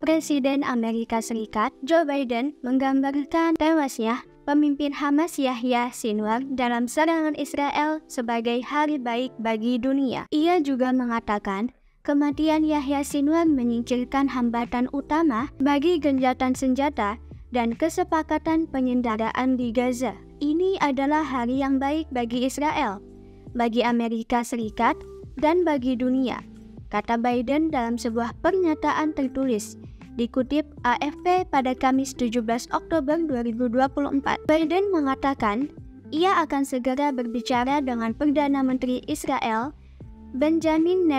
Presiden Amerika Serikat Joe Biden menggambarkan tewasnya pemimpin Hamas Yahya Sinwar dalam serangan Israel sebagai hari baik bagi dunia. Ia juga mengatakan kematian Yahya Sinwar menyingkirkan hambatan utama bagi gencatan senjata dan kesepakatan penyanderaan di Gaza. Ini adalah hari yang baik bagi Israel, bagi Amerika Serikat, dan bagi dunia, kata Biden dalam sebuah pernyataan tertulis, dikutip AFP pada Kamis 17 Oktober 2024. Biden mengatakan ia akan segera berbicara dengan Perdana Menteri Israel Benjamin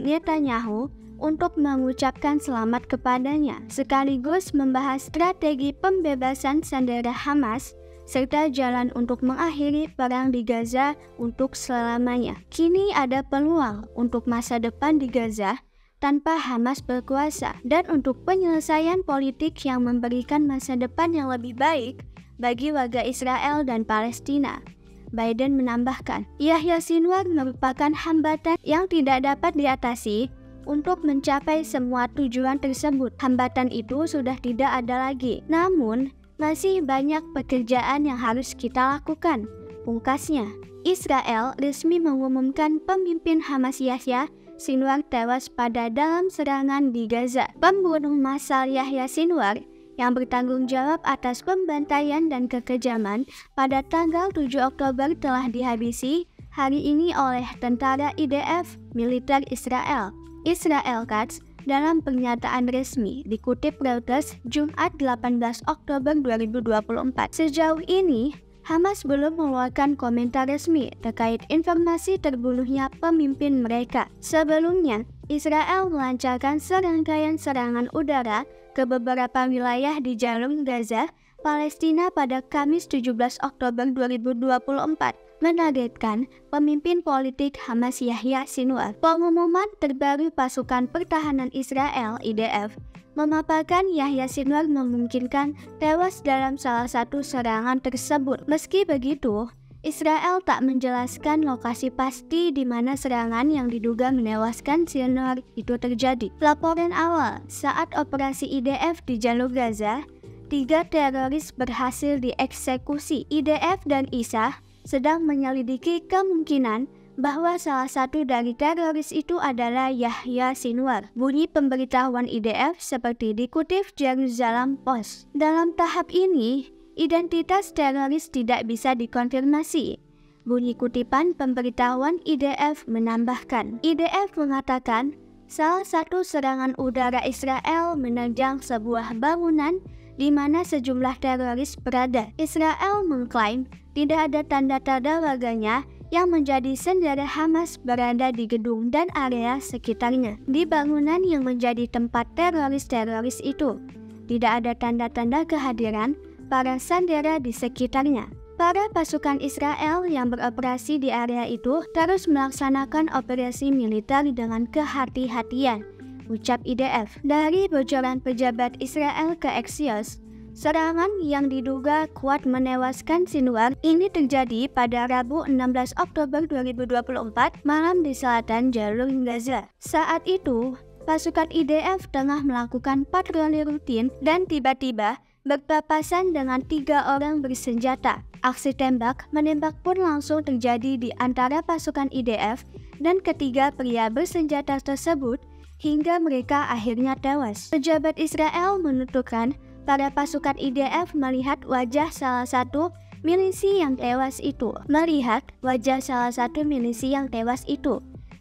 Netanyahu untuk mengucapkan selamat kepadanya, sekaligus membahas strategi pembebasan sandera Hamas serta jalan untuk mengakhiri perang di Gaza untuk selamanya. Kini ada peluang untuk masa depan di Gaza tanpa Hamas berkuasa dan untuk penyelesaian politik yang memberikan masa depan yang lebih baik bagi warga Israel dan Palestina. Biden menambahkan, Yahya Sinwar merupakan hambatan yang tidak dapat diatasi untuk mencapai semua tujuan tersebut. Hambatan itu sudah tidak ada lagi, namun masih banyak pekerjaan yang harus kita lakukan, pungkasnya. Israel resmi mengumumkan pemimpin Hamas Yahya Sinwar tewas pada dalam serangan di Gaza. Pembunuh massal Yahya Sinwar yang bertanggung jawab atas pembantaian dan kekejaman pada tanggal 7 Oktober telah dihabisi hari ini oleh tentara IDF militer Israel. Israel Quds dalam pernyataan resmi dikutip Reuters Jumat 18 Oktober 2024. Sejauh ini, Hamas belum mengeluarkan komentar resmi terkait informasi terbunuhnya pemimpin mereka. Sebelumnya, Israel melancarkan serangkaian serangan udara ke beberapa wilayah di jalur Gaza, Palestina pada Kamis 17 Oktober 2024. Menargetkan pemimpin politik Hamas Yahya Sinwar. Pengumuman terbaru pasukan pertahanan Israel IDF memaparkan Yahya Sinwar memungkinkan tewas dalam salah satu serangan tersebut. Meski begitu, Israel tak menjelaskan lokasi pasti di mana serangan yang diduga menewaskan Sinwar itu terjadi. Laporan awal saat operasi IDF di jalur Gaza, 3 teroris berhasil dieksekusi. IDF dan ISAH sedang menyelidiki kemungkinan bahwa salah satu dari teroris itu adalah Yahya Sinwar. Bunyi pemberitahuan IDF seperti dikutip Jerusalem Post. Dalam tahap ini, identitas teroris tidak bisa dikonfirmasi. Bunyi kutipan pemberitahuan IDF menambahkan. IDF mengatakan salah satu serangan udara Israel menerjang sebuah bangunan di mana sejumlah teroris berada. Israel mengklaim tidak ada tanda-tanda warganya yang menjadi sandera Hamas berada di gedung dan area sekitarnya. Di bangunan yang menjadi tempat teroris-teroris itu, tidak ada tanda-tanda kehadiran para sandera di sekitarnya. Para pasukan Israel yang beroperasi di area itu terus melaksanakan operasi militer dengan kehati-hatian, ucap IDF. Dari bocoran pejabat Israel ke Axios, serangan yang diduga kuat menewaskan Sinwar ini terjadi pada Rabu 16 Oktober 2024 malam di selatan jalur Gaza. Saat itu, pasukan IDF tengah melakukan patroli rutin dan tiba-tiba berpapasan dengan 3 orang bersenjata. Aksi tembak-menembak pun langsung terjadi di antara pasukan IDF dan ketiga pria bersenjata tersebut hingga mereka akhirnya tewas. Pejabat Israel menuturkan para pasukan IDF melihat wajah salah satu milisi yang tewas itu.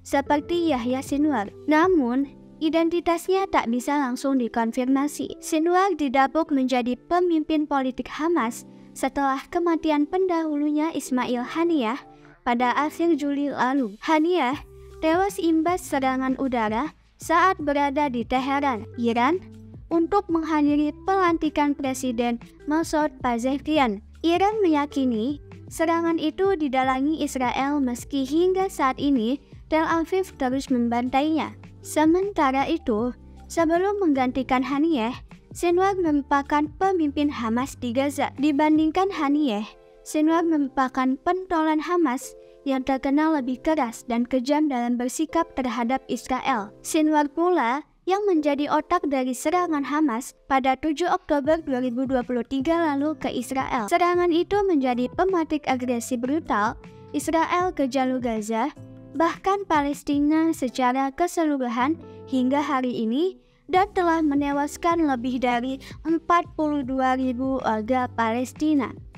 Seperti Yahya Sinwar. Namun, identitasnya tak bisa langsung dikonfirmasi. Sinwar didapuk menjadi pemimpin politik Hamas setelah kematian pendahulunya Ismail Haniyah pada akhir Juli lalu. Haniyah tewas imbas serangan udara saat berada di Teheran, Iran, untuk menghadiri pelantikan Presiden Masoud Pezeshkian. Iran meyakini serangan itu didalangi Israel meski hingga saat ini Tel Aviv terus membantainya. Sementara itu, sebelum menggantikan Haniyeh, Sinwar merupakan pemimpin Hamas di Gaza. Dibandingkan Haniyeh, Sinwar merupakan pentolan Hamas yang terkenal lebih keras dan kejam dalam bersikap terhadap Israel. Sinwar pula yang menjadi otak dari serangan Hamas pada 7 Oktober 2023 lalu ke Israel. Serangan itu menjadi pematik agresi brutal Israel ke jalur Gaza, bahkan Palestina secara keseluruhan hingga hari ini, dan telah menewaskan lebih dari 42.000 warga Palestina.